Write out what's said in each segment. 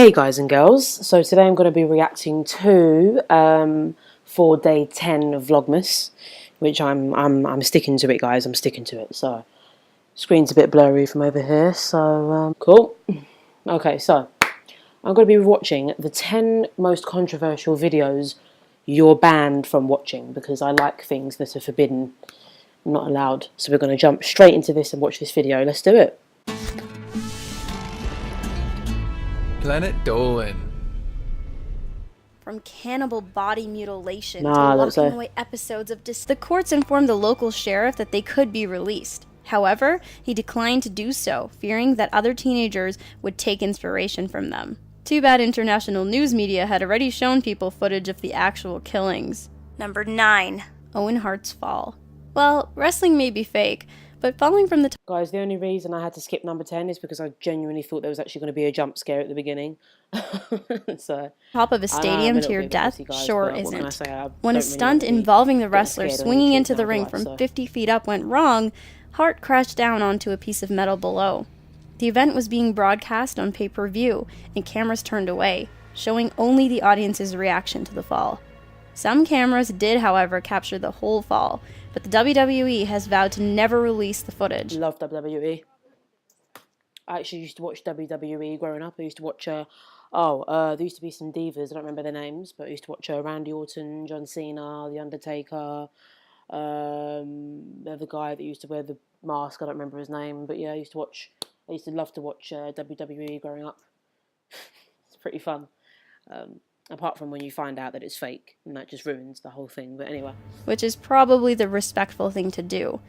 Hey guys and girls, so today I'm going to be reacting to for day 10 of Vlogmas, which I'm sticking to it, guys. I'm sticking to it. So screen's a bit blurry from over here, so cool. Okay, so I'm going to be watching the 10 most controversial videos you're banned from watching, because I like things that are forbidden, not allowed. So we're going to jump straight into this and watch this video. Let's do it. Planet Dolan. From cannibal body mutilation to that's locking away episodes of the courts informed the local sheriff that they could be released. However, he declined to do so, fearing that other teenagers would take inspiration from them. Too bad international news media had already shown people footage of the actual killings. Number 9. Owen Hart's fall. Well, wrestling may be fake, but falling from the Guys, the only reason I had to skip number 10 is because I genuinely thought there was actually going to be a jump scare at the beginning. So top of a stadium to your death guys, sure isn't. When a stunt involving the wrestler swinging into the ring from 50 feet up went wrong, Hart crashed down onto a piece of metal below. The event was being broadcast on pay-per-view, and cameras turned away, showing only the audience's reaction to the fall. Some cameras did, however, capture the whole fall, but the WWE has vowed to never release the footage. Love WWE. I actually used to watch WWE growing up. I used to watch, there used to be some divas, I don't remember their names, but I used to watch Randy Orton, John Cena, The Undertaker, the other guy that used to wear the mask, I don't remember his name, but yeah, I used to love to watch WWE growing up. It's pretty fun. Apart from when you find out that it's fake, and that just ruins the whole thing, but anyway. Which is probably the respectful thing to do.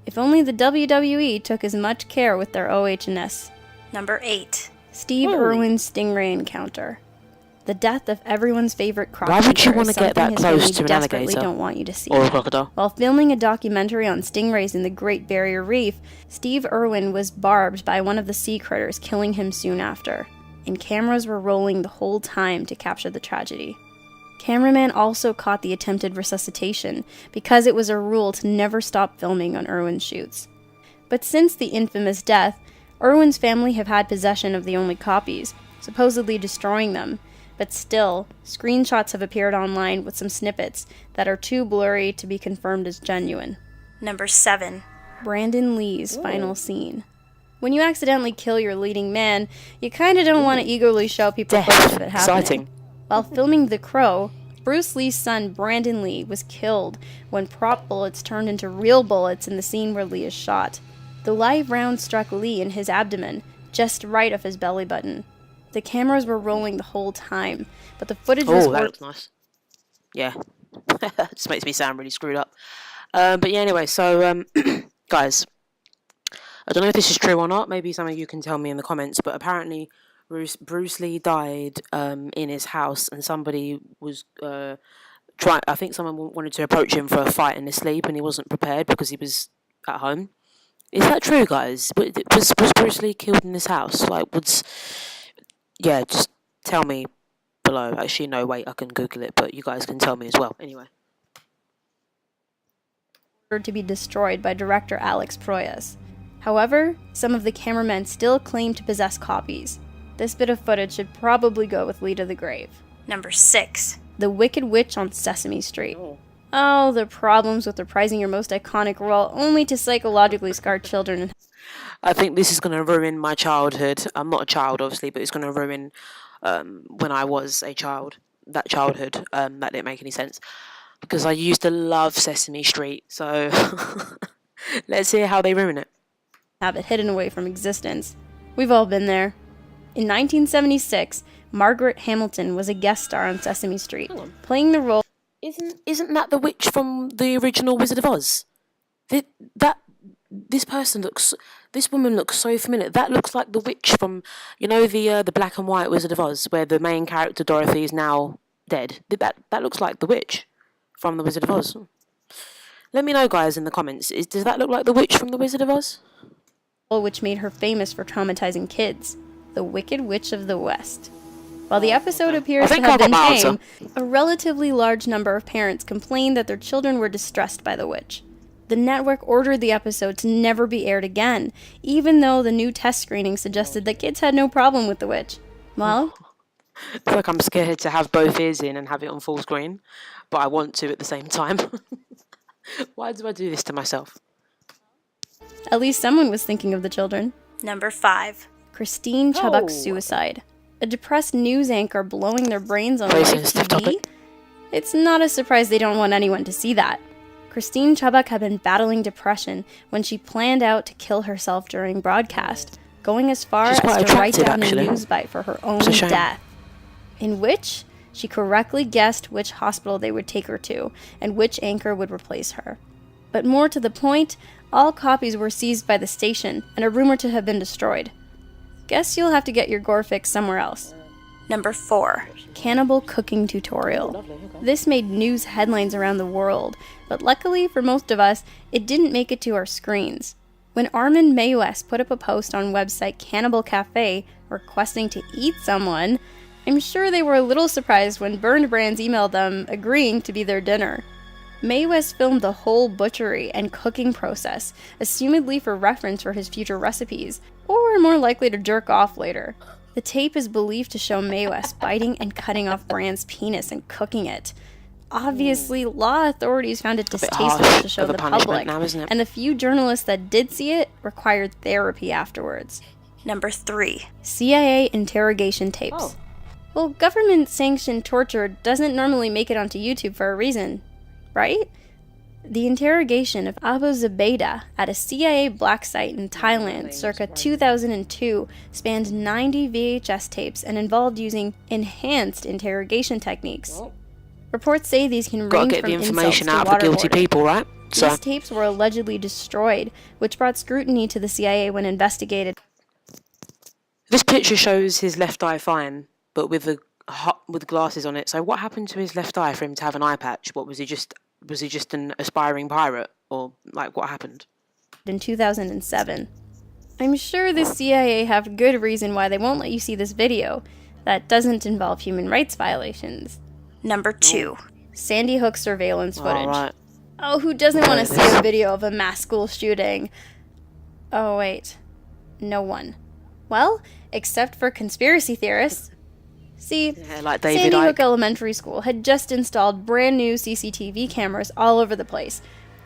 If only the WWE took as much care with their OH&S. Number 8. Steve Irwin's Stingray encounter. The death of everyone's favorite crocodile. Why would you want to get that close to an alligator? Don't want you to see. Or a crocodile. While filming a documentary on stingrays in the Great Barrier Reef, Steve Irwin was barbed by one of the sea critters, killing him soon after. And cameras were rolling the whole time to capture the tragedy. Cameraman also caught the attempted resuscitation, because it was a rule to never stop filming on Irwin's shoots. But since the infamous death, Irwin's family have had possession of the only copies, supposedly destroying them, but still, screenshots have appeared online with some snippets that are too blurry to be confirmed as genuine. Number 7. Brandon Lee's final scene. When you accidentally kill your leading man, you kinda don't want to eagerly show people footage of it happening. Exciting. While filming The Crow, Bruce Lee's son Brandon Lee was killed when prop bullets turned into real bullets in the scene where Lee is shot. The live round struck Lee in his abdomen, just right of his belly button. The cameras were rolling the whole time, but the footage was... Oh, that looks nice. Yeah. Just makes me sound really screwed up. But yeah, anyway, so, guys, I don't know if this is true or not. Maybe some of you can tell me in the comments, but apparently Bruce Lee died in his house, and somebody was I think someone wanted to approach him for a fight in his sleep, and he wasn't prepared because he was at home. Is that true, guys? Was Bruce Lee killed in his house? Yeah, just tell me below. Actually, no, wait, I can Google it, but you guys can tell me as well. Anyway. To be destroyed by director Alex Proyas. However, some of the cameramen still claim to possess copies. This bit of footage should probably go with Lee to the grave. Number 6. The Wicked Witch on Sesame Street. Oh, the problems with reprising your most iconic role only to psychologically scar children. I think this is going to ruin my childhood. I'm not a child, obviously, but it's going to ruin when I was a child. That childhood. That didn't make any sense. Because I used to love Sesame Street, so let's hear how they ruin it. Have it hidden away from existence. We've all been there. In 1976, Margaret Hamilton was a guest star on Sesame Street, playing the role... Isn't that the witch from the original Wizard of Oz? This woman looks so familiar. That looks like the witch from, you know, the black and white Wizard of Oz, where the main character Dorothy is now dead. That looks like the witch from the Wizard of Oz. Let me know, guys, in the comments. Does that look like the witch from the Wizard of Oz? Which made her famous for traumatizing kids, the Wicked Witch of the West. While the episode appears to have been tame, a relatively large number of parents complained that their children were distressed by the witch. The network ordered the episode to never be aired again, even though the new test screening suggested that kids had no problem with the witch. Well, I feel like I'm scared to have both ears in and have it on full screen, but I want to at the same time. Why do I do this to myself? At least someone was thinking of the children. Number 5. Christine Chubbuck's suicide. A depressed news anchor blowing their brains on Very live sensitive TV? topic. It's not a surprise they don't want anyone to see that. Christine Chubbuck had been battling depression when she planned out to kill herself during broadcast, going as far She's as quite to write attractive, down actually. a news bite for her own It's a shame. death, in which she correctly guessed which hospital they would take her to and which anchor would replace her. But more to the point, all copies were seized by the station and are rumored to have been destroyed. Guess you'll have to get your gore fix somewhere else. Number 4. Cannibal cooking tutorial. This made news headlines around the world, but luckily for most of us, it didn't make it to our screens. When Armin Mayes put up a post on website Cannibal Cafe requesting to eat someone, I'm sure they were a little surprised when Burned Brands emailed them agreeing to be their dinner. Mayes filmed the whole butchery and cooking process, assumedly for reference for his future recipes, or more likely to jerk off later. The tape is believed to show Mayes biting and cutting off Brand's penis and cooking it. Obviously, law authorities found it distasteful harsh to show of a the punishment public, now, isn't it? and the few journalists that did see it required therapy afterwards. Number 3. CIA interrogation tapes. Oh. Well, government-sanctioned torture doesn't normally make it onto YouTube for a reason, right? The interrogation of Abu Zubaydah at a CIA black site in Thailand circa 2002 spanned 90 VHS tapes and involved using enhanced interrogation techniques. Reports say these can Gotta range get from the information insults out to of the guilty waterboarding. people, right? So, These tapes were allegedly destroyed, which brought scrutiny to the CIA when investigated. this picture shows his left eye fine, but with with glasses on it. So what happened to his left eye for him to have an eye patch? What was he just an aspiring pirate, or like what happened? In 2007. I'm sure the CIA have good reason why they won't let you see this video that doesn't involve human rights violations. Number 2. Sandy Hook surveillance footage. Alright. Oh, who doesn't want to see a video of a mass school shooting? Oh, wait. No one. Well, except for conspiracy theorists. See, Yeah, like David Sandy Hook Icke. Elementary School had just installed brand new CCTV cameras all over the place,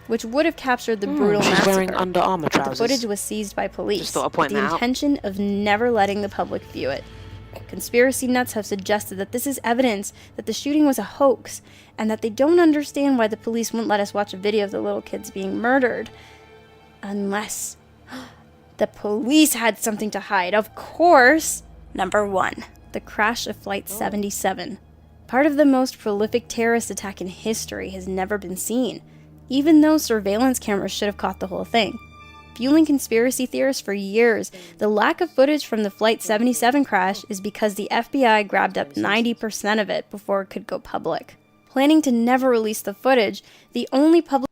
which would have captured the brutal She's massacre. wearing Under Armour The trousers. footage was seized by police Just thought I'd with point the that out. intention of never letting the public view it. Conspiracy nuts have suggested that this is evidence that the shooting was a hoax, and that they don't understand why the police wouldn't let us watch a video of the little kids being murdered. Unless the police had something to hide, of course! Number 1. The crash of Flight 77. Part of the most prolific terrorist attack in history has never been seen, even though surveillance cameras should have caught the whole thing. Fueling conspiracy theorists for years, the lack of footage from the Flight 77 crash is because the FBI grabbed up 90% of it before it could go public. Planning to never release the footage, the only public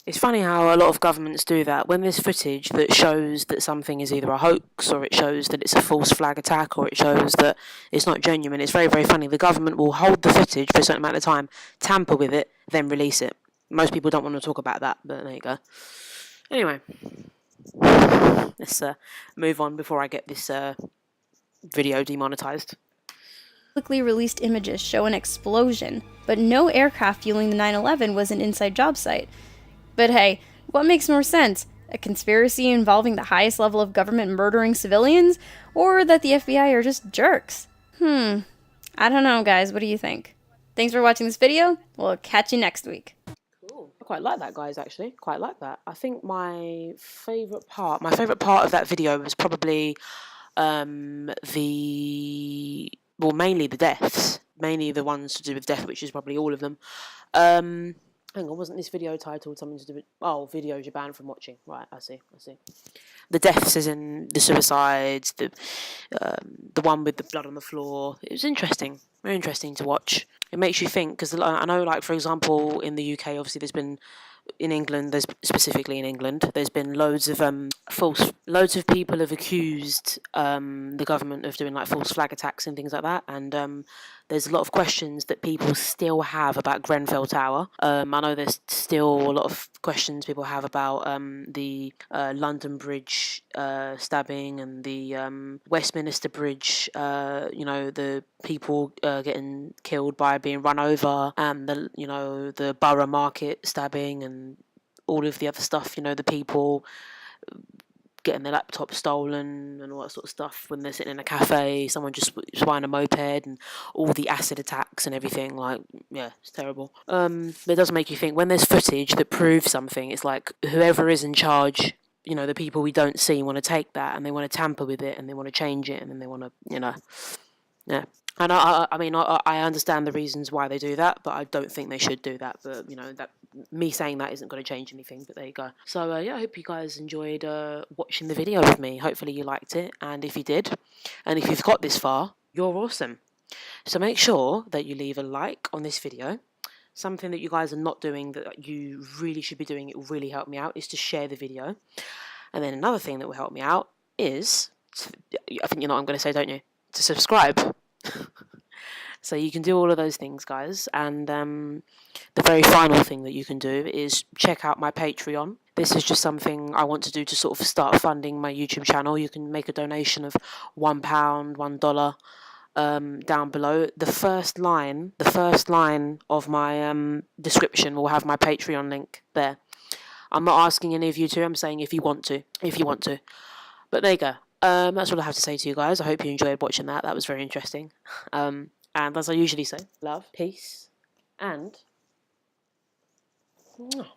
It's funny how a lot of governments do that. When there's footage that shows that something is either a hoax, or it shows that it's a false flag attack, or it shows that it's not genuine, it's very, very funny. The government will hold the footage for a certain amount of time, tamper with it, then release it. Most people don't want to talk about that, but there you go. Anyway, let's move on before I get this video demonetized. publicly released images show an explosion, but no aircraft fueling the 9/11 was an inside job site. But hey, what makes more sense? A conspiracy involving the highest level of government murdering civilians? Or that the FBI are just jerks? I don't know, guys. What do you think? Thanks for watching this video. We'll catch you next week. Cool. I quite like that, guys, actually. Quite like that. I think my favourite part of that video was probably mainly the deaths. Mainly the ones to do with death, which is probably all of them. Hang on, wasn't this video titled something to do with... Oh, videos you're banned from watching. Right, I see. The deaths as in the suicides, the one with the blood on the floor. It was interesting. Very interesting to watch. It makes you think, because I know, like, for example, in the UK, obviously there's been in England, there's specifically in England, there's been loads of people have accused the government of doing like false flag attacks and things like that, and there's a lot of questions that people still have about Grenfell Tower. I know there's still a lot of questions people have about the London Bridge stabbing and the Westminster Bridge, the people getting killed by being run over, and the Borough Market stabbing and all of the other stuff, the people getting their laptop stolen and all that sort of stuff when they're sitting in a cafe, someone just buying a moped, and all the acid attacks and everything. Like, yeah, it's terrible. It does make you think, when there's footage that proves something, it's like whoever is in charge, the people we don't see want to take that and they want to tamper with it and they want to change it and then they want to, yeah. And I understand the reasons why they do that, but I don't think they should do that. But that me saying that isn't going to change anything. But there you go. So I hope you guys enjoyed watching the video with me. Hopefully you liked it, and if you did, and if you've got this far, you're awesome. So make sure that you leave a like on this video. Something that you guys are not doing that you really should be doing, it will really help me out, is to share the video. And then another thing that will help me out is, I think you know what I'm going to say, don't you? To subscribe. So you can do all of those things, guys, and the very final thing that you can do is check out my Patreon. This is just something I want to do to sort of start funding my YouTube channel. You can make a donation of £1, $1 down below. The first line of my description will have my Patreon link there. I'm not asking any of you to, I'm saying if you want to. But there you go. That's all I have to say to you guys. I hope you enjoyed watching that. That was very interesting. And as I usually say, love, peace, and... Mwah.